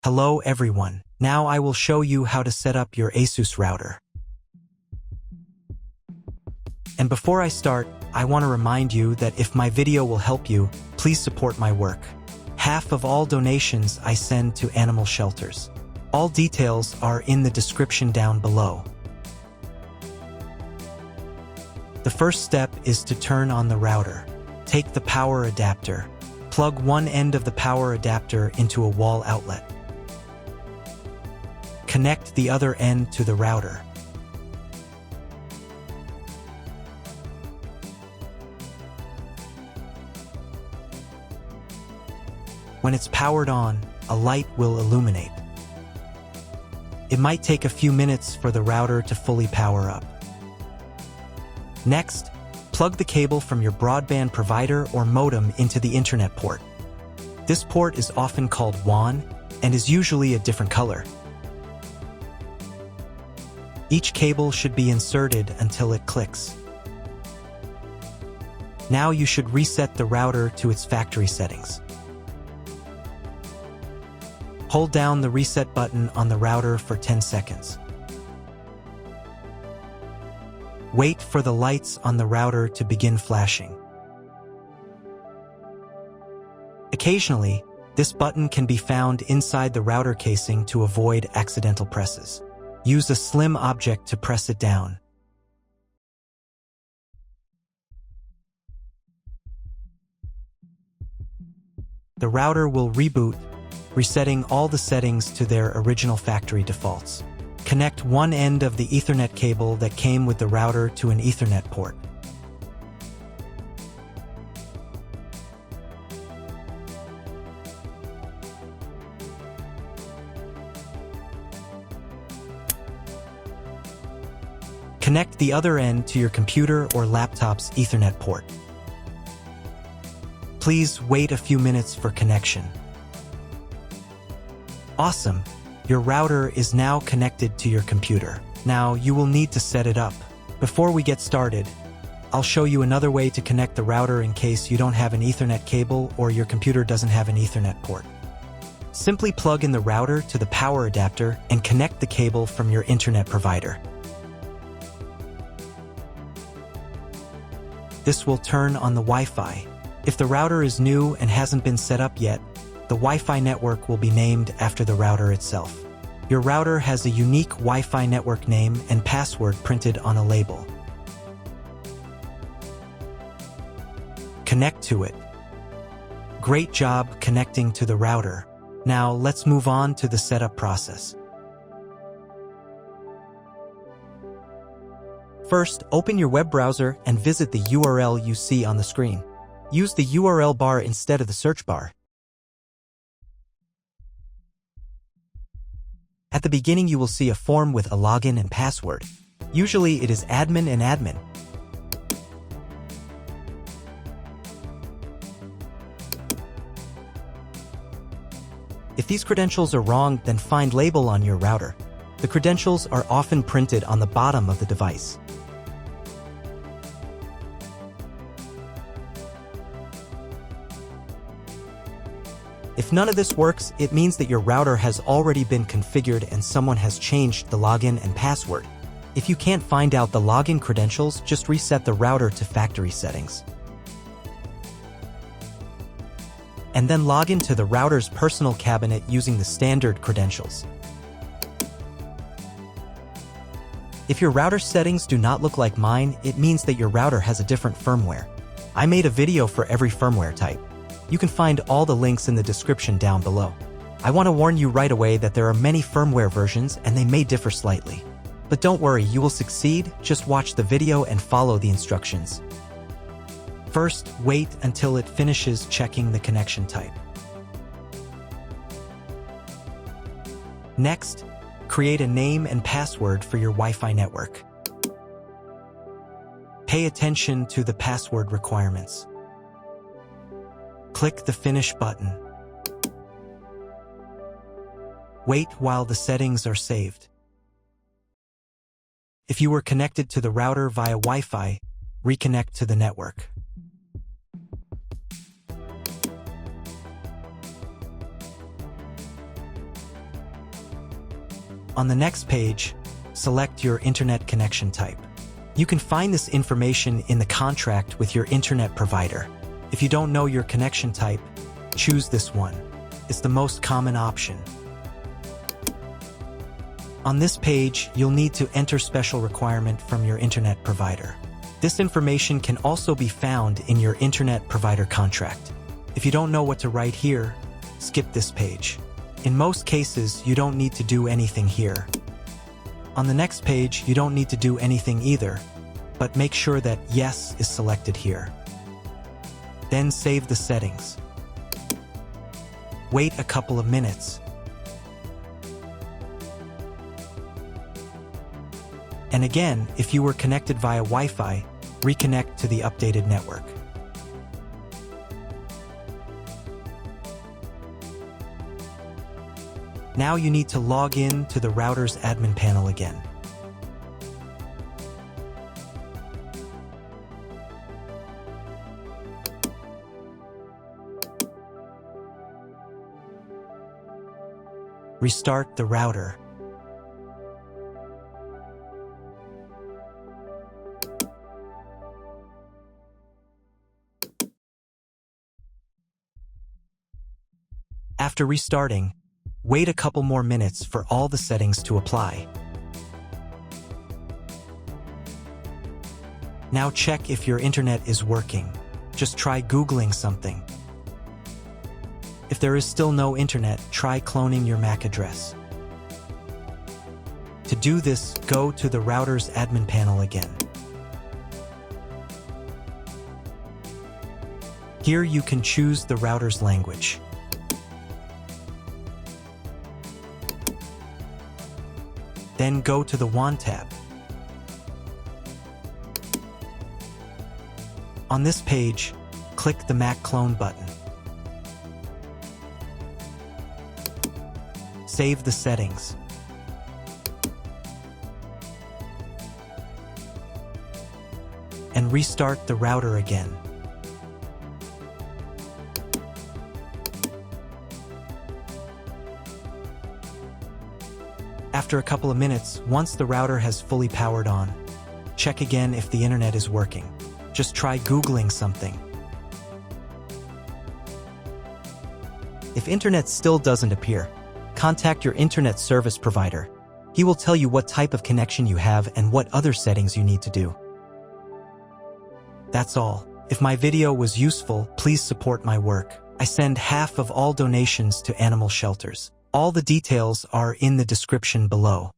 Hello everyone. Now I will show you how to set up your ASUS router. And before I start, I want to remind you that if my video will help you, please support my work. Half of all donations I send to animal shelters. All details are in the description down below. The first step is to turn on the router. Take the power adapter. Plug one end of the power adapter into a wall outlet. Connect the other end to the router. When it's powered on, a light will illuminate. It might take a few minutes for the router to fully power up. Next, plug the cable from your broadband provider or modem into the internet port. This port is often called WAN and is usually a different color. Each cable should be inserted until it clicks. Now you should reset the router to its factory settings. Hold down the reset button on the router for 10 seconds. Wait for the lights on the router to begin flashing. Occasionally, this button can be found inside the router casing to avoid accidental presses. Use a slim object to press it down. The router will reboot, resetting all the settings to their original factory defaults. Connect one end of the Ethernet cable that came with the router to an Ethernet port. Connect the other end to your computer or laptop's Ethernet port. Please wait a few minutes for connection. Awesome! Your router is now connected to your computer. Now you will need to set it up. Before we get started, I'll show you another way to connect the router in case you don't have an Ethernet cable or your computer doesn't have an Ethernet port. Simply plug in the router to the power adapter and connect the cable from your internet provider. This will turn on the Wi-Fi. If the router is new and hasn't been set up yet, the Wi-Fi network will be named after the router itself. Your router has a unique Wi-Fi network name and password printed on a label. Connect to it. Great job connecting to the router. Now let's move on to the setup process. First, open your web browser and visit the URL you see on the screen. Use the URL bar instead of the search bar. At the beginning, you will see a form with a login and password. Usually, it is admin and admin. If these credentials are wrong, then find label on your router. The credentials are often printed on the bottom of the device. If none of this works, it means that your router has already been configured and someone has changed the login and password. If you can't find out the login credentials, just reset the router to factory settings. And then log into the router's personal cabinet using the standard credentials. If your router settings do not look like mine, it means that your router has a different firmware. I made a video for every firmware type. You can find all the links in the description down below. I want to warn you right away that there are many firmware versions and they may differ slightly. But don't worry, you will succeed. Just watch the video and follow the instructions. First, wait until it finishes checking the connection type. Next, create a name and password for your Wi-Fi network. Pay attention to the password requirements. Click the Finish button. Wait while the settings are saved. If you were connected to the router via Wi-Fi, reconnect to the network. On the next page, select your internet connection type. You can find this information in the contract with your internet provider. If you don't know your connection type, choose this one. It's the most common option. On this page, you'll need to enter special requirement from your internet provider. This information can also be found in your internet provider contract. If you don't know what to write here, skip this page. In most cases, you don't need to do anything here. On the next page, you don't need to do anything either, but make sure that Yes is selected here. Then save the settings. Wait a couple of minutes. And again, if you were connected via Wi-Fi, reconnect to the updated network. Now you need to log in to the router's admin panel again. Restart the router. After restarting, wait a couple more minutes for all the settings to apply. Now check if your internet is working. Just try Googling something. If there is still no internet, try cloning your MAC address. To do this, go to the router's admin panel again. Here you can choose the router's language. Then go to the WAN tab. On this page, click the MAC clone button. Save the settings. And restart the router again. After a couple of minutes, once the router has fully powered on, check again if the internet is working. Just try Googling something. If internet still doesn't appear, contact your internet service provider. He will tell you what type of connection you have and what other settings you need to do. That's all. If my video was useful, please support my work. I send half of all donations to animal shelters. All the details are in the description below.